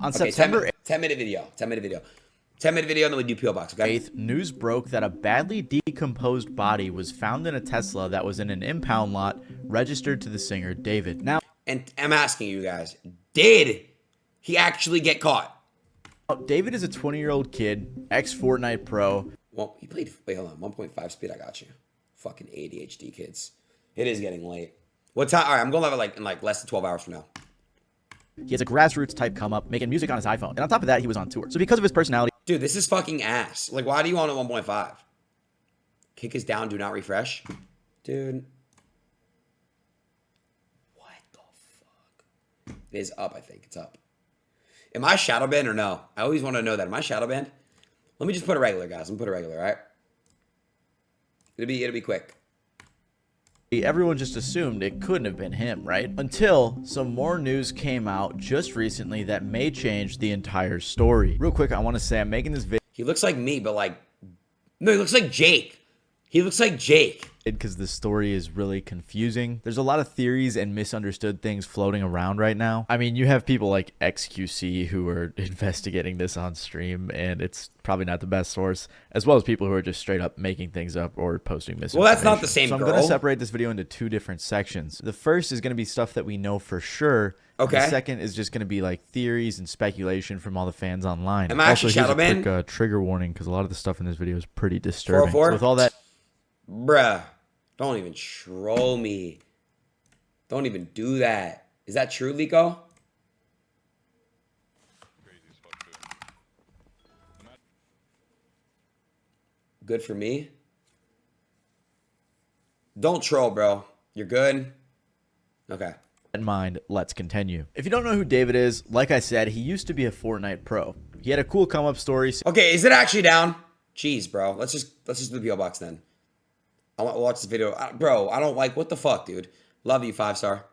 On Okay, September 10-minute video. 10-minute video. 10-minute video, and then we do P.O. Box, okay? 8th, news broke that a badly decomposed body was found in a Tesla that was in an impound lot registered to the singer David. Now, And I'm asking you guys, did he actually get caught? David is a 20-year-old kid, ex-Fortnite pro. Well, he played, wait, hold on, 1.5 speed, I got you. Fucking ADHD kids. It is getting late. What time? All right, I'm going to have it in less than 12 hours from now. He has a grassroots type come up, making music on his iPhone. And on top of that, he was on tour. So because of his personality... Dude, this is fucking ass. Like, why do you want it 1.5? Kick is down, do not refresh. Dude. What the fuck? It is up, I think. It's up. Am I shadow banned or no? I always want to know that. Am I shadow banned? Let me just put a regular, guys. I'm going to put a regular, all right? It'll be quick. Everyone just assumed it couldn't have been him, right? Until some more news came out just recently that may change the entire story. Real quick, I want to say I'm making this video. He looks like me, but like... No, he looks like Jake. He looks like Jake. Because the story is really confusing. There's a lot of theories and misunderstood things floating around right now. I mean, you have people like XQC who are investigating this on stream, and it's probably not the best source, as well as people who are just straight up making things up or posting misinformation. Well, that's not the same girl. So I'm going to separate this video into two different sections. The first is going to be stuff that we know for sure. Okay. The second is just going to be like theories and speculation from all the fans online. Am I actually shadow banned? Quick trigger warning, because a lot of the stuff in this video is pretty disturbing. 404? So with all that... Bruh, don't even troll me. Don't even do that. Is that true, Lico? Good for me? Don't troll, bro. You're good? Okay. In mind, let's continue. If you don't know who David is, like I said, he used to be a Fortnite pro. He had a cool come-up story. Okay, is it actually down? Jeez, bro. Let's just do the P.O. Box then. I want to watch this video. Bro, I don't like... What the fuck, dude? Love you, 5-star.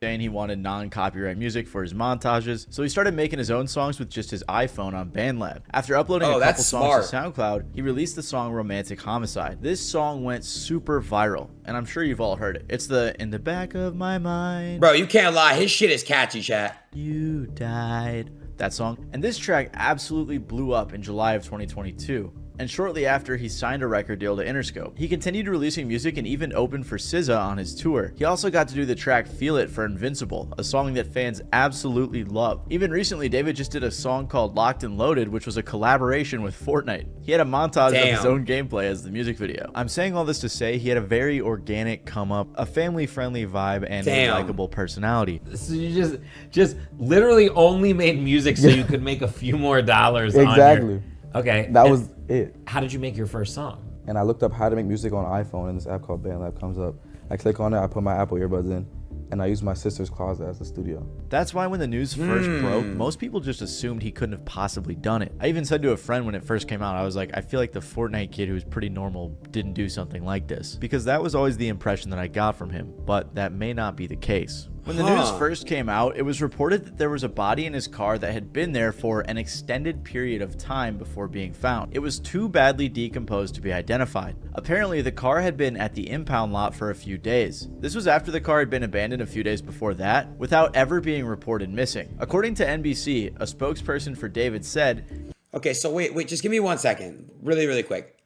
Saying he wanted non-copyright music for his montages, so he started making his own songs with just his iPhone on BandLab. After uploading a couple songs to SoundCloud, he released the song Romantic Homicide. This song went super viral, and I'm sure you've all heard it. It's the "In the Back of My Mind." Bro, you can't lie. His shit is catchy, chat. You died. That song. And this track absolutely blew up in July of 2022. And shortly after, he signed a record deal to Interscope. He continued releasing music and even opened for SZA on his tour. He also got to do the track Feel It for Invincible, a song that fans absolutely love. Even recently, David just did a song called Locked and Loaded, which was a collaboration with Fortnite. He had a montage of his own gameplay as the music video. I'm saying all this to say he had a very organic come up, a family-friendly vibe, and a likable personality. So you just literally only made music so you could make a few more dollars exactly. on your... Okay. That was it. How did you make your first song? And I looked up how to make music on iPhone, and this app called BandLab comes up. I click on it, I put my Apple earbuds in, and I use my sister's closet as the studio. That's why when the news first broke, most people just assumed he couldn't have possibly done it. I even said to a friend when it first came out, I was like, I feel like the Fortnite kid who was pretty normal didn't do something like this. Because that was always the impression that I got from him, but that may not be the case. When the news first came out, it was reported that there was a body in his car that had been there for an extended period of time before being found. It was too badly decomposed to be identified. Apparently, the car had been at the impound lot for a few days. This was after the car had been abandoned a few days before that, without ever being reported missing. According to NBC, a spokesperson for David said, okay, so wait, just give me 1 second. Really quick.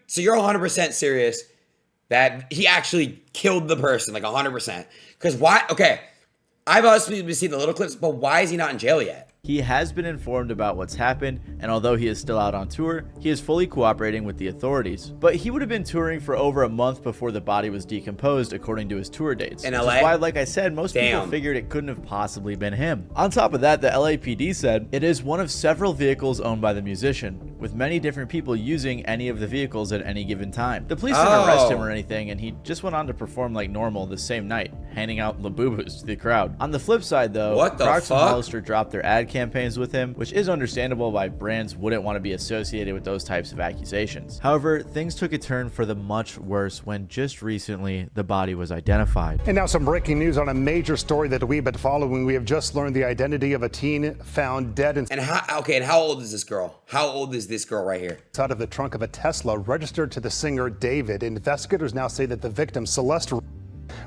So you're 100% serious that he actually killed the person, like 100%? Because why? Okay, I've obviously seen the little clips, but why is he not in jail yet? He has been informed about what's happened, and although he is still out on tour, he is fully cooperating with the authorities. But he would have been touring for over a month before the body was decomposed, according to his tour dates. In which LA? is why, like I said, most people figured it couldn't have possibly been him. On top of that, the LAPD said it is one of several vehicles owned by the musician, with many different people using any of the vehicles at any given time. The police didn't arrest him or anything, and he just went on to perform like normal the same night, handing out Labubus to the crowd. On the flip side, though, Crocs and Hollister dropped their ad campaigns with him, which is understandable why brands wouldn't want to be associated with those types of accusations. However, things took a turn for the much worse when just recently the body was identified. And now some breaking news on a major story that we've been following. We have just learned the identity of a teen found dead and how old is this girl? How old is this girl right here? Out of the trunk of a Tesla registered to the singer David. Investigators now say that the victim, Celeste,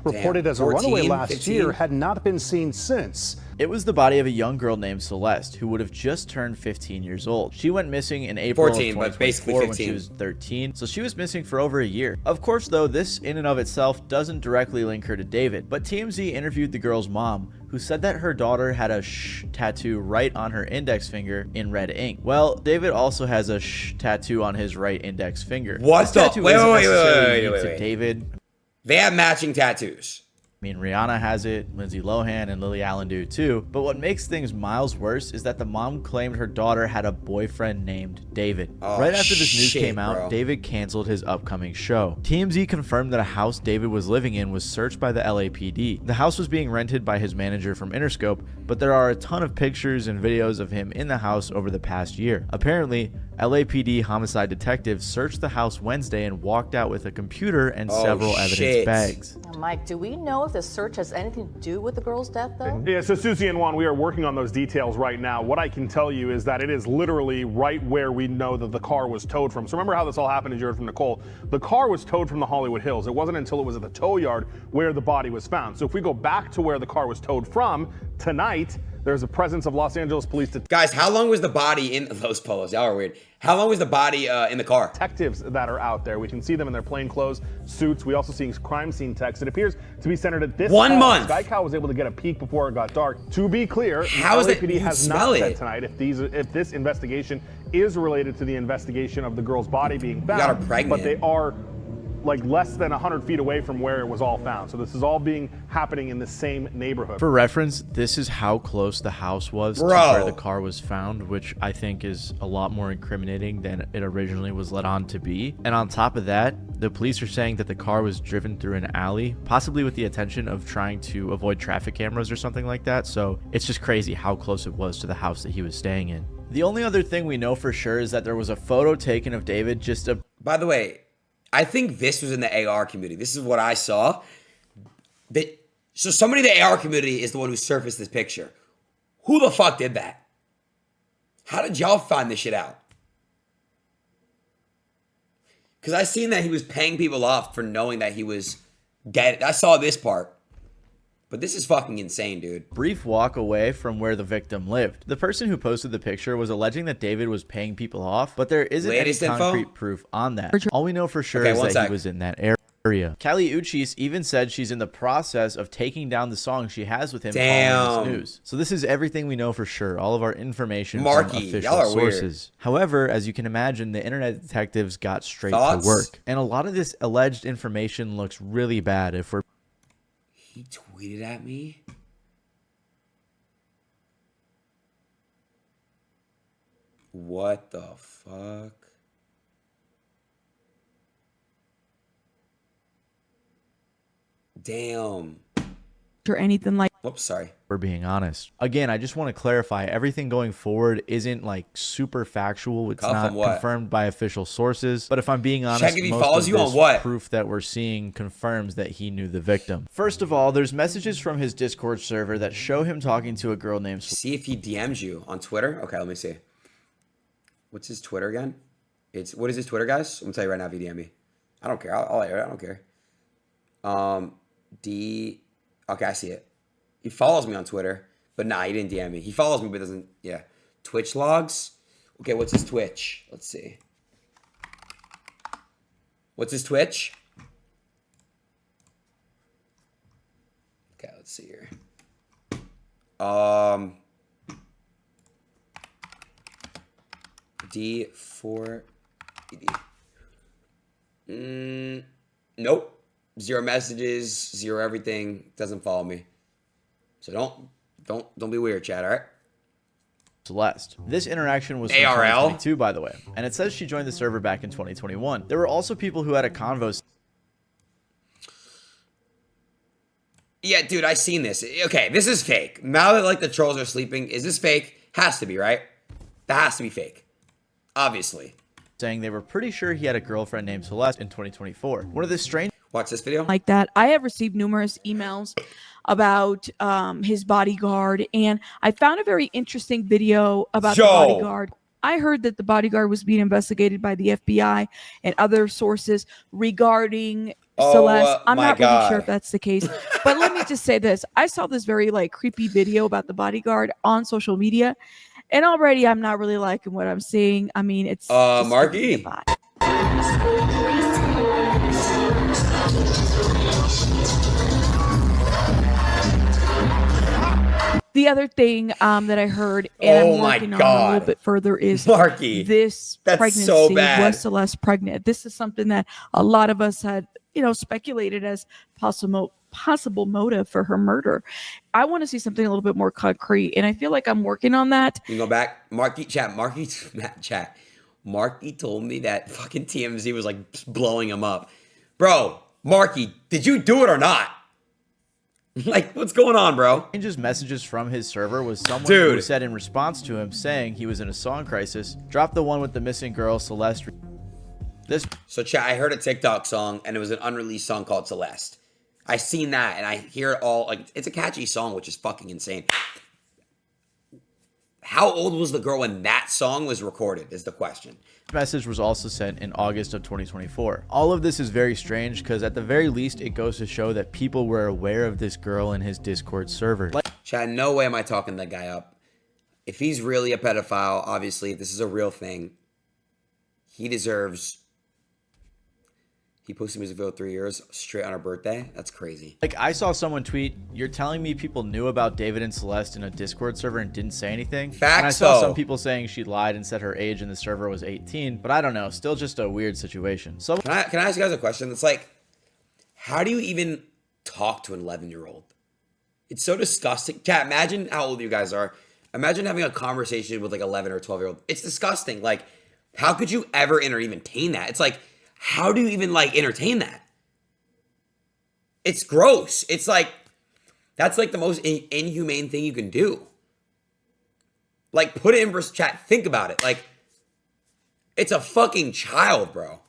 reported as a 14, runaway last 15? year, had not been seen since. It was the body of a young girl named Celeste, who would have just turned 15 years old. She went missing in April 14, of but basically 2024 when 15. she was 13, so she was missing for over a year. Of course, though, this in and of itself doesn't directly link her to David, but TMZ interviewed the girl's mom, who said that her daughter had a sh tattoo right on her index finger in red ink. Well, David also has a sh tattoo on his right index finger. What This the? tattoo isn't necessarily unique to David. They have matching tattoos. I mean, Rihanna has it, Lindsay Lohan and Lily Allen do too. But what makes things miles worse is that the mom claimed her daughter had a boyfriend named David. Oh, right after this news shit, came out, bro. David canceled his upcoming show. TMZ confirmed that a house David was living in was searched by the LAPD. The house was being rented by his manager from Interscope, but there are a ton of pictures and videos of him in the house over the past year. Apparently, LAPD homicide detectives searched the house Wednesday and walked out with a computer and several evidence shit. bags. Now, Mike, do we know if the search has anything to do with the girl's death, though? Yeah, so Susie and Juan, we are working on those details right now. What I can tell you is that it is literally right where we know that the car was towed from. So remember how this all happened, as you heard from Nicole. The car was towed from the Hollywood Hills. It wasn't until it was at the tow yard where the body was found. So if we go back to where the car was towed from, tonight, there's a presence of Los Angeles police Guys, how long was the body in those polos? Y'all are weird. How long was the body in the car? detectives that are out there. We can see them in their plain clothes, suits. We also see crime scene text. It appears to be centered at this 1 house. month. Sky Cow was able to get a peek before it got dark. To be clear, How is it- LAPD you has smell not said it. tonight if this investigation is related to the investigation of the girl's body being found. got her pregnant. But they are like less than 100 feet away from where it was all found. So this is all happening in the same neighborhood. For reference, this is how close the house was to Bro. where the car was found, which I think is a lot more incriminating than it originally was let on to be. And on top of that, the police are saying that the car was driven through an alley, possibly with the intention of trying to avoid traffic cameras or something like that. So it's just crazy how close it was to the house that he was staying in. The only other thing we know for sure is that there was a photo taken of David just a By the way, I think this was in the AR community. This is what I saw. So somebody in the AR community is the one who surfaced this picture. Who the fuck did that? How did y'all find this shit out? Because I seen that he was paying people off for knowing that he was dead. I saw this part. But this is fucking insane, dude. brief walk away from where the victim lived. The person who posted the picture was alleging that David was paying people off, but there isn't Latest any info? concrete proof on that. All we know for sure Okay, is one that sec. he was in that area. Callie Uchis even said she's in the process of taking down the song she has with him following Damn. this news. So this is everything we know for sure. All of our information Marky, from official y'all are weird. sources. However, as you can imagine, the internet detectives got straight Thoughts? to work. And a lot of this alleged information looks really bad if we're He tweeted at me? What the fuck? Damn. or anything like Whoops, sorry. we're being honest. Again, I just want to clarify, everything going forward isn't like super factual. It's Cuff not him what? confirmed by official sources. But if I'm being honest, Check if he most follows of you on this what? proof that we're seeing confirms that he knew the victim. First of all, there's messages from his Discord server that show him talking to a girl named See if he DMs you on Twitter. Okay, let me see. What's his Twitter again? What is his Twitter, guys? I'm gonna tell you right now if he DM me. I don't care. I'll air it. I don't care. Okay, I see it. He follows me on Twitter, but nah, he didn't DM me. He follows me, but doesn't. Yeah, Twitch logs. Okay, what's his Twitch? Let's see. What's his Twitch? Okay, let's see here. D4vd. Nope. 0 messages, 0 everything. Doesn't follow me. So don't be weird, chat. All right. Celeste. This interaction was from ARL? 2022, by the way, and it says she joined the server back in 2021. There were also people who had a convo. Yeah, dude, I seen this. Okay, this is fake. Now that like the trolls are sleeping, is this fake? Has to be, right? That has to be fake. Obviously. Saying they were pretty sure he had a girlfriend named Celeste in 2024. One of the strange Watch this video. like that. I have received numerous emails about his bodyguard, and I found a very interesting video about the Yo. bodyguard. I heard that the bodyguard was being investigated by the FBI and other sources regarding Celeste. I'm my not really sure God. if that's the case, but let me just say this. I saw this very like creepy video about the bodyguard on social media, and already I'm not really liking what I'm seeing. I mean, it's just giving me a Marky. vibe. The other thing that I heard, and Oh I'm my working on a little God. bit further, is Marky. this That's pregnancy. so bad. Was Celeste pregnant? This is something that a lot of us had, speculated as possible motive for her murder. I want to see something a little bit more concrete, and I feel like I'm working on that. You can go back. Marky chat. Marky told me that fucking TMZ was like blowing him up. Bro, Marky, did you do it or not? Like, what's going on, bro? Changes messages from his server was someone Dude. who said in response to him saying he was in a song crisis, drop the one with the missing girl, Celeste. This So, chat, I heard a TikTok song, and it was an unreleased song called Celeste. I seen that, and I hear it all. Like, it's a catchy song, which is fucking insane. How old was the girl when that song was recorded, is the question. message was also sent in August of 2024. All of this is very strange because at the very least it goes to show that people were aware of this girl in his Discord server. Chat, no way am I talking that guy up. If he's really a pedophile, obviously, if this is a real thing, he deserves... He posted music video 3 years straight on her birthday. That's crazy. Like, I saw someone tweet, you're telling me people knew about David and Celeste in a Discord server and didn't say anything? Facts, and I saw though. some people saying she lied and said her age in the server was 18, but I don't know, still just a weird situation. So Can I ask you guys a question? It's like, how do you even talk to an 11-year-old? It's so disgusting. Chat, imagine how old you guys are. Imagine having a conversation with like 11 or 12-year-old. It's disgusting. Like, how could you ever entertain that? It's like, how do you even like entertain that? It's gross. It's like, that's like the most inhumane thing you can do. Like, put it in verse chat. Think about it. Like, it's a fucking child, bro.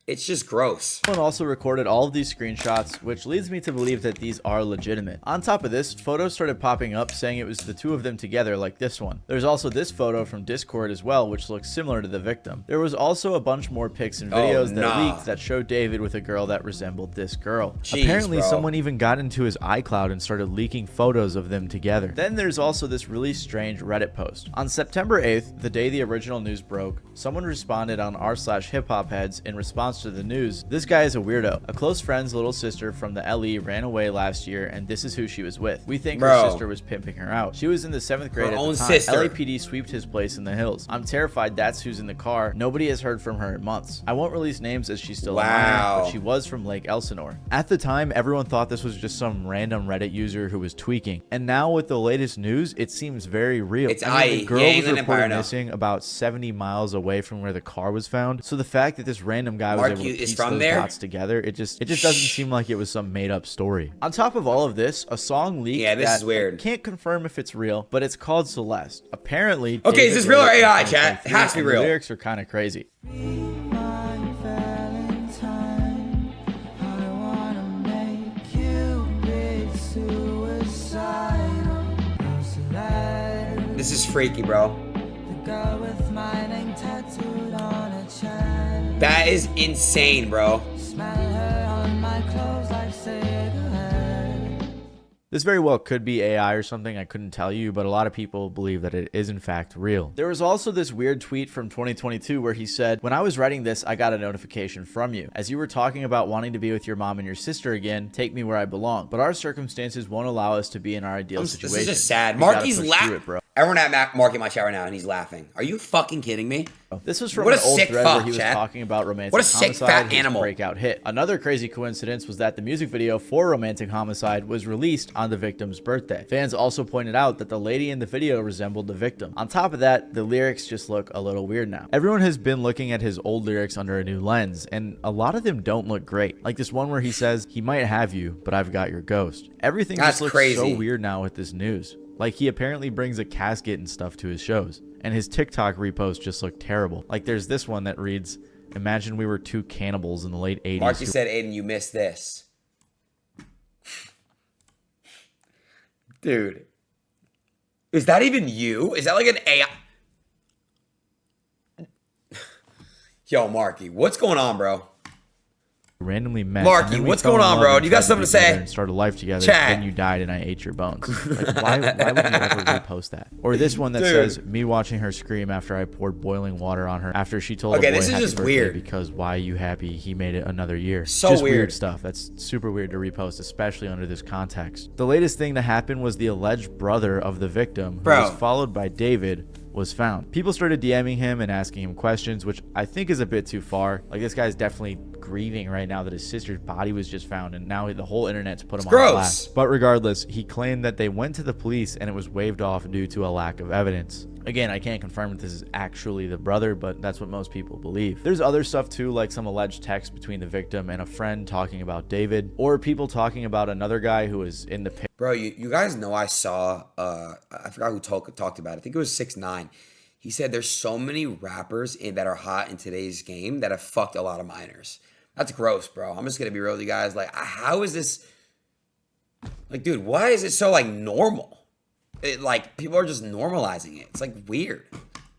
It's just gross. someone also recorded all of these screenshots, which leads me to believe that these are legitimate. On top of this, photos started popping up saying it was the two of them together like this one. There's also this photo from Discord as well, which looks similar to the victim. There was also a bunch more pics and videos that leaked that showed David with a girl that resembled this girl. Jeez, Apparently, bro. someone even got into his iCloud and started leaking photos of them together. Then there's also this really strange Reddit post. On September 8th, the day the original news broke, someone responded on r/hiphopheads in response to the news. This guy is a weirdo. A close friend's little sister from the LE ran away last year, and this is who she was with. We think her sister was pimping her out. She was in the 7th grade Her at own the time. sister. LAPD sweeped his place in the hills. I'm terrified that's who's in the car. Nobody has heard from her in months. I won't release names as she's still a minor, but she was from Lake Elsinore. At the time, everyone thought this was just some random Reddit user who was tweaking. And now with the latest news, it seems very real. It's the girl was Inland Empire reported now. missing about 70 miles away from where the car was found. So the fact that this random guy was Mark, able to you- is piece from those there? dots together, it just doesn't seem like it was some made up story. On top of all of this, a song leaked. Yeah, this that is weird. I can't confirm if it's real, but it's called Celeste. Apparently, Okay, is David this real or wrote it in AI, chat? It 2023, has to be and the real. lyrics are kind of crazy. This is freaky, bro. That is insane, bro. This very well could be AI or something, I couldn't tell you, but a lot of people believe that it is in fact real. There was also this weird tweet from 2022 where he said, when I was writing this, I got a notification from you. As you were talking about wanting to be with your mom and your sister again, take me where I belong. But our circumstances won't allow us to be in our ideal situation. This is just sad. We gotta Marky's push through laughing. it, bro. Everyone at Marky in my chat right now, and he's laughing. Are you fucking kidding me? This was from What an a old sick thread where fuck, he was chat. talking about romantic What a sick homicide, fat his animal. breakout hit. Another crazy coincidence was that the music video for Romantic Homicide was released on the victim's birthday. Fans also pointed out that the lady in the video resembled the victim. On top of that, the lyrics just look a little weird now. Everyone has been looking at his old lyrics under a new lens, and a lot of them don't look great. Like this one where he says, he might have you, but I've got your ghost. Everything That's just looks crazy. so weird now with this news. Like he apparently brings a casket and stuff to his shows. And his TikTok reposts just look terrible. Like there's this one that reads, imagine we were two cannibals in the late 80s. Marky said, Aiden, you missed this. Dude. Is that even you? Is that like an AI? Yo, Marky, what's going on, bro? randomly met. Marky, and then we what's fell going in on, love bro? and You got tried to something be to say? together and started life together. Chat. Then you died and I ate your bones. Like, why would you ever repost that? Or this one that Dude. says me watching her scream after I poured boiling water on her after she told Okay, a boy this is happy just birthday weird. because why are you happy? He made it another year. So just weird. stuff. That's super weird to repost, especially under this context. The latest thing to happen was the alleged brother of the victim, who Bro. was followed by David, was found. People started DMing him and asking him questions, which I think is a bit too far. Like, this guy's definitely grieving right now that his sister's body was just found, and now the whole internet's put him on gross. blast. But regardless, he claimed that they went to the police and it was waved off due to a lack of evidence. Again, I can't confirm if this is actually the brother, but that's what most people believe. There's other stuff too, like some alleged text between the victim and a friend talking about David, or people talking about another guy who was in the picture. Bro, you guys know I saw, I forgot who talked about it. I think it was 6ix9ine. He said there's so many rappers that are hot in today's game that have fucked a lot of minors. That's gross, bro. I'm just going to be real with you guys. Like, how is this? Like, dude, why is it so, like, normal? Like, people are just normalizing it. It's, like, weird.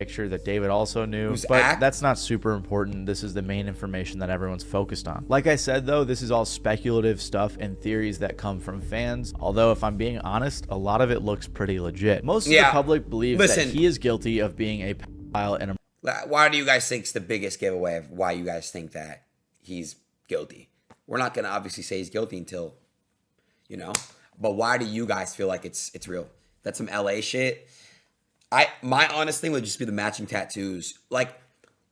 Picture that David also knew, Who's but that's not super important. This is the main information that everyone's focused on. Like I said, though, this is all speculative stuff and theories that come from fans. Although, if I'm being honest, a lot of it looks pretty legit. Most of the public believes that he is guilty of being a pedophile and a... Why do you guys think it's the biggest giveaway of why you guys think that he's guilty? We're not going to obviously say he's guilty until, you know, but why do you guys feel like it's real? That's some LA shit. My honest thing would just be the matching tattoos. Like,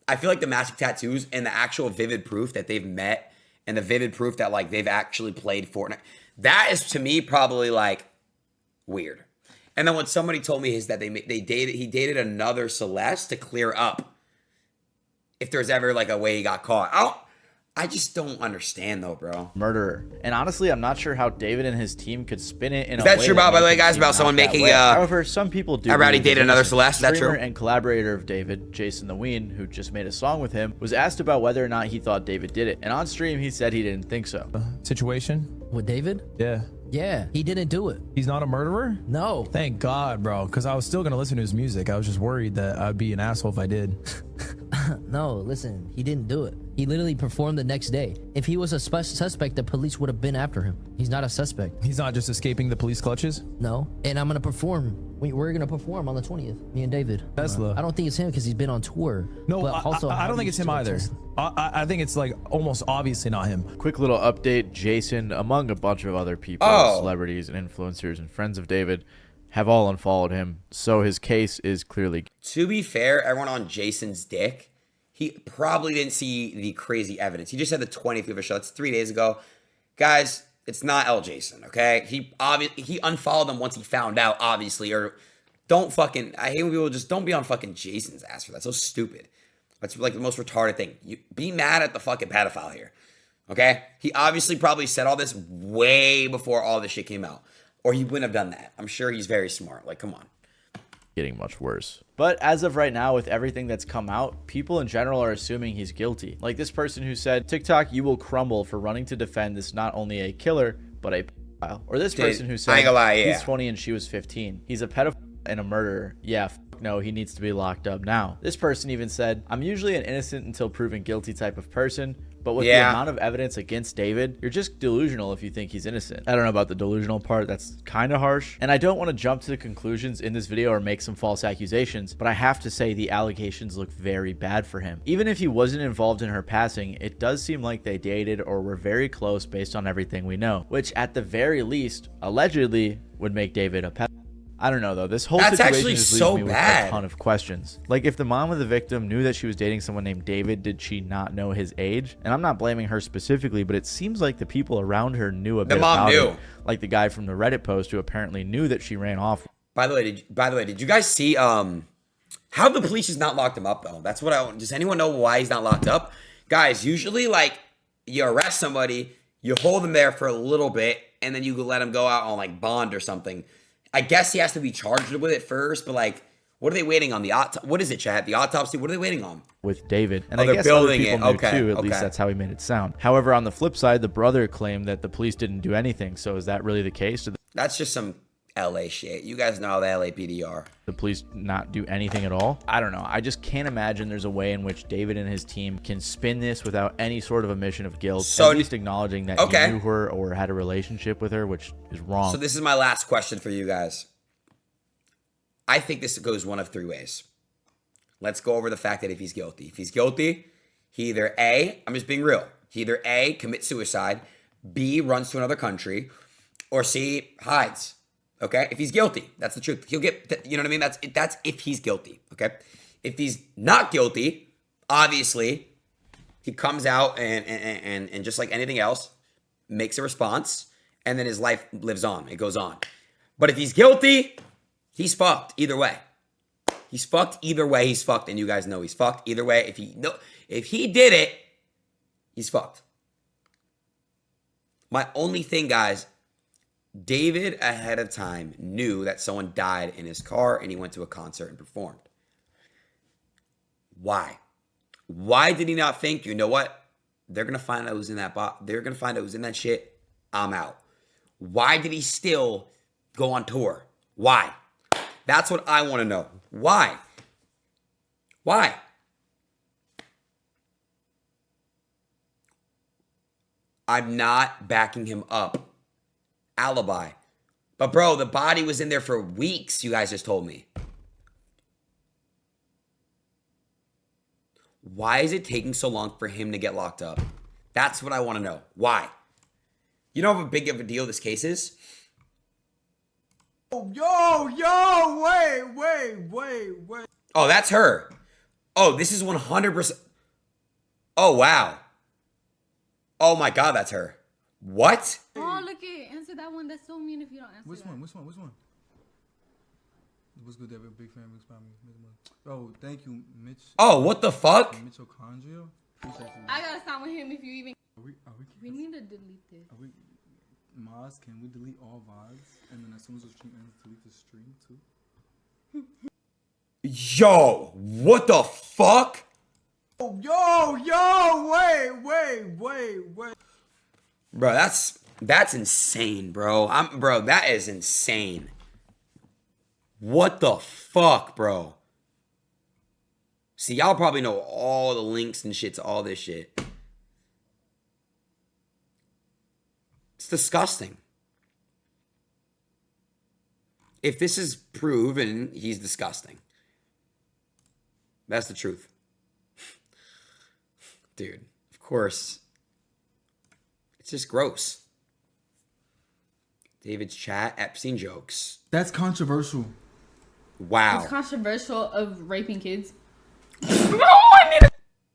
I feel like the matching tattoos and the actual vivid proof that they've met and the vivid proof that, like, they've actually played Fortnite, that is, to me, probably, like, weird. And then what somebody told me is that he dated another Celeste to clear up if there's ever, like, a way he got caught. I just don't understand, though, bro. Murderer. And honestly, I'm not sure how David and his team could spin it in a way. Is that way true, by the way, guys, about someone making However, some people do. I already dated another Celeste. Is that true? And collaborator of David, Jason the Ween, who just made a song with him, was asked about whether or not he thought David did it. And on stream, he said he didn't think so. Situation? With David? Yeah. Yeah, he didn't do it. He's not a murderer? No. Thank God, bro, because I was still going to listen to his music. I was just worried that I'd be an asshole if I did. No, listen, he didn't do it. He literally performed the next day. If he was a suspect, the police would have been after him. He's not a suspect. He's not just escaping the police clutches? No. And I'm going to perform. We're going to perform on the 20th, me and David. Tesla. I don't think it's him because he's been on tour. No, but also, I don't think it's him either. I think it's, like, almost obviously not him. Quick little update. Jason, among a bunch of other people, celebrities and influencers and friends of David, have all unfollowed him. So his case is clearly... To be fair, everyone on Jason's dick, he probably didn't see the crazy evidence. He just had the 20th of a show. That's 3 days ago. Guys, it's not L. Jason, okay? He unfollowed them once he found out, obviously. Or don't fucking... I hate when people just don't be on fucking Jason's ass for that. So stupid. That's like the most retarded thing. You be mad at the fucking pedophile here, okay? He obviously probably said all this way before all this shit came out. Or he wouldn't have done that. I'm sure he's very smart. Like, come on. Getting much worse. But as of right now, with everything that's come out, people in general are assuming he's guilty. Like this person who said, TikTok, you will crumble for running to defend this not only a killer, but a pedophile. Or this person who said, he's 20 and she was 15. He's a pedophile and a murderer. Yeah, no, he needs to be locked up now. This person even said, I'm usually an innocent until proven guilty type of person, but with the amount of evidence against David, you're just delusional if you think he's innocent. I don't know about the delusional part. That's kind of harsh. And I don't want to jump to conclusions in this video or make some false accusations, but I have to say the allegations look very bad for him. Even if he wasn't involved in her passing, it does seem like they dated or were very close based on everything we know, which at the very least, allegedly, would make David a pedophile. I don't know though. This whole situation just leaves me with a ton of questions. Like, if the mom of the victim knew that she was dating someone named David, did she not know his age? And I'm not blaming her specifically, but it seems like the people around her knew a bit about it. Like the guy from the Reddit post who apparently knew that she ran off. By the way, did you guys see how the police just not locked him up though? That's what I want. Does anyone know why he's not locked up? Guys, usually like you arrest somebody, you hold them there for a little bit, and then you let him go out on like bond or something. I guess he has to be charged with it first, but like, what are they waiting on? The what is it, chat? The autopsy? What are they waiting on? With David. And I guess other people knew too. At least that's how he made it sound. However, on the flip side, the brother claimed that the police didn't do anything. So is that really the case? That's just some LA shit. You guys know how the LAPD are. The police not do anything at all. I don't know. I just can't imagine there's a way in which David and his team can spin this without any sort of admission of guilt. So, at least acknowledging that okay, he knew her or had a relationship with her, which is wrong. So this is my last question for you guys. I think this goes one of three ways. Let's go over the fact that if he's guilty. If he's guilty, he either A, I'm just being real, he either A, commits suicide, B, runs to another country, or C, hides. Okay? If he's guilty, that's the truth. He'll get, you know what I mean? That's if he's guilty. Okay? If he's not guilty, obviously, he comes out and just like anything else, makes a response, and then his life lives on. It goes on. But if he's guilty, he's fucked either way. He's fucked either way. He's fucked, and you guys know he's fucked either way. If he did it, he's fucked. My only thing, guys, David ahead of time knew that someone died in his car, and he went to a concert and performed. Why? Why did he not think, you know what? They're gonna find out who's in that they're gonna find out who's in that shit. I'm out. Why did he still go on tour? Why? That's what I want to know. Why? Why? I'm not backing him up. Alibi. But bro, the body was in there for weeks, you guys just told me. Why is it taking so long for him to get locked up? That's what I want to know. Why? You know how big of a deal this case is? Wait. Oh, that's her. Oh, this is 100%. Oh, wow. Oh my God, that's her. What? Oh, look at answer that one. That's so mean if you don't answer Which that. one? What's good, David? Big fan, big spam. Oh, thank you, Mitch. Oh, what the fuck? Mitochondria? I gotta stop with him if you even. We need to delete this. Maz, can we delete all VODs? And then as soon as the stream ends, delete the stream too? Yo, what the fuck? Wait. Bro, that's insane, bro. Bro, that is insane. What the fuck, bro? See, y'all probably know all the links and shit to all this shit. It's disgusting. If this is proven, he's disgusting. That's the truth. Dude, of course. It's just gross. David's chat, Epstein jokes. That's controversial. Wow. It's controversial of raping kids.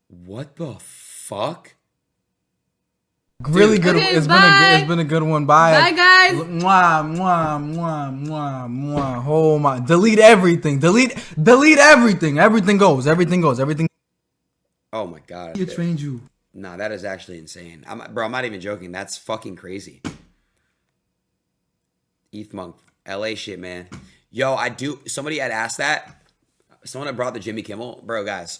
What the fuck? Really good. Okay, It's been a good one. Bye. Bye, guys. Mwah. Oh my. Delete everything. Delete everything. Everything goes. Oh my God. He trained you. Nah, that is actually insane. I'm not even joking. That's fucking crazy. ETH Monk. LA shit, man. Yo, somebody had asked that. Someone had brought the Jimmy Kimmel. Bro, guys.